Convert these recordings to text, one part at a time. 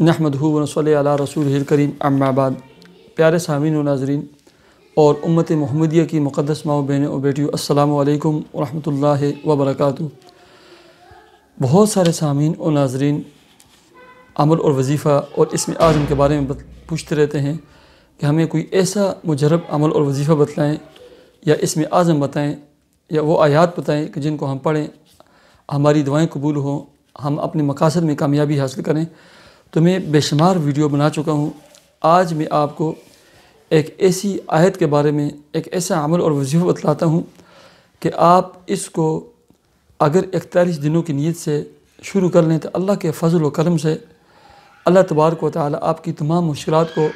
नहमदहू व नसल्ली अला रसूलिहिल करीम अम्मा बाद। प्यारे सामीन व नाज़रीन और उम्मत मुहम्मदिया की मुक़द्दस माओ बहनों और बेटियों, अस्सलामु अलैकुम व रहमतुल्लाहि व बरकातुहू। बहुत सारे सामीन और नाज़रीन अमल और वजीफ़ा और इसमें आज़म के बारे में पूछते रहते हैं कि हमें कोई ऐसा मुजरब अमल और वजीफ़ा बतलाएँ या इसमें आज़म बताएँ या वो आयात बताएँ कि जिनको हम पढ़ें हमारी दुआएं कबूल हों, हम अपने मकासद में कामयाबी हासिल करें। तो मैं बेशुमार वीडियो बना चुका हूँ। आज मैं आपको एक ऐसी आयत के बारे में एक ऐसा अमल और वजीफ़ा बतलाता हूँ कि आप इसको अगर 41 दिनों की नीयत से शुरू कर लें तो अल्लाह के फजल व करम से अल्लाह तबारक व तआला आपकी तमाम मुश्किलात को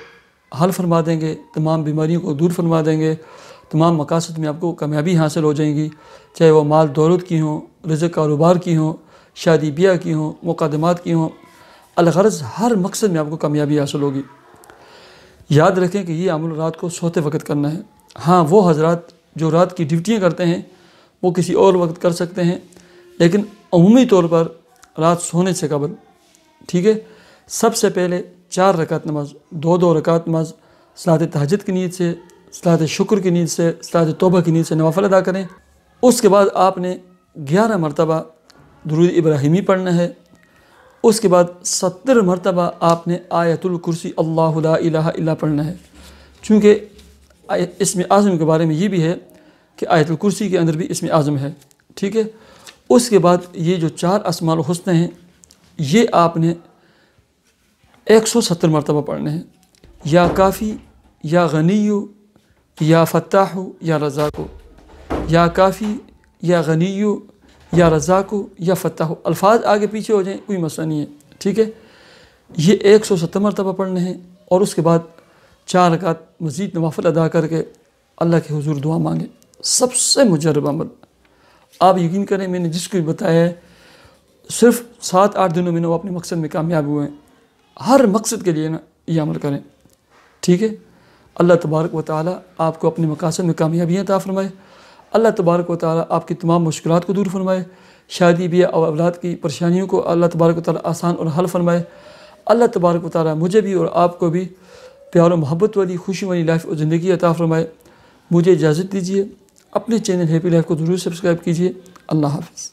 हल फरमा देंगे, तमाम बीमारियों को दूर फरमा देंगे, तमाम मकासद में आपको कामयाबी हासिल हो जाएंगी, चाहे वो माल दौलत की हों, रिज़्क़ कारोबार की हों, शादी ब्याह की हों, मुक़ादमात की हों, अलग़रज़ हर मकसद में आपको कामयाबी हासिल होगी। याद रखें कि ये अमल रात को सोते वक्त करना है। हाँ, वो हज़रात जो रात की ड्यूटियाँ करते हैं वो किसी और वक्त कर सकते हैं, लेकिन अमूमी तौर पर रात सोने से कबल, ठीक है, सबसे पहले 4 रकात नमाज, 2-2 रकात नमाज सलात तहज्जुद की नीयत से, सलात शुक्र की नीयत से, सलात तौबा की नीयत से नवाफ़िल अदा करें। उसके बाद आपने 11 मरतबा दुरूद इब्राहिमी पढ़ना है। उसके बाद 70 मरतबा आपने आयतुल कुर्सी अल्लाहु ला इलाहा इल्ला पढ़ना है। चूँकि इसमें आज़म के बारे में ये भी है कि आयतुल कुर्सी के अंदर भी इसमें आज़म है, ठीक है। उसके बाद ये जो 4 अस्माउल हुस्न हैं ये आपने 170 मरतबा पढ़ने हैं। या काफ़ी, या गनीयु, या फ़त्ताहु, या रज़ाक़ु, या काफ़ी, या गनीयु, या रज़ाक़ु, या फ़त्ताहु। अल्फाज आगे पीछे हो जाएं कोई मसला नहीं है, ठीक है। ये 170 मरतबा पढ़ने हैं और उसके बाद 4 रकात मज़ीद नवाफ़िल अदा करके अल्लाह के हुज़ूर दुआ मांगे। सबसे मुजरब अमल, आप यकीन करें मैंने जिसको भी बताया है सिर्फ 7-8 दिनों में वो अपने मकसद में कामयाब हुए हैं। हर मकसद के लिए ना ये अमल करें, ठीक है। अल्लाह तबारक व तआला आपको अपने मकासद में कामयाबियाँ अता फ़रमाए। अल्लाह तबारक व तआला आपकी तमाम मुश्किलात को दूर फरमाए। शादी ब्याह और औलाद की परेशानियों को अल्लाह तबारक व तआला आसान और हल फरमाए। अल्लाह तबारक व तआला मुझे भी और आपको भी प्यार और मोहब्बत वाली खुशी वाली लाइफ और ज़िंदगी अता फ़रमाए। मुझे इजाज़त दीजिए। अपने चैनल हैप्पी लाइफ को ज़रूर सब्सक्राइब कीजिए। अल्लाह हाफ़िज़।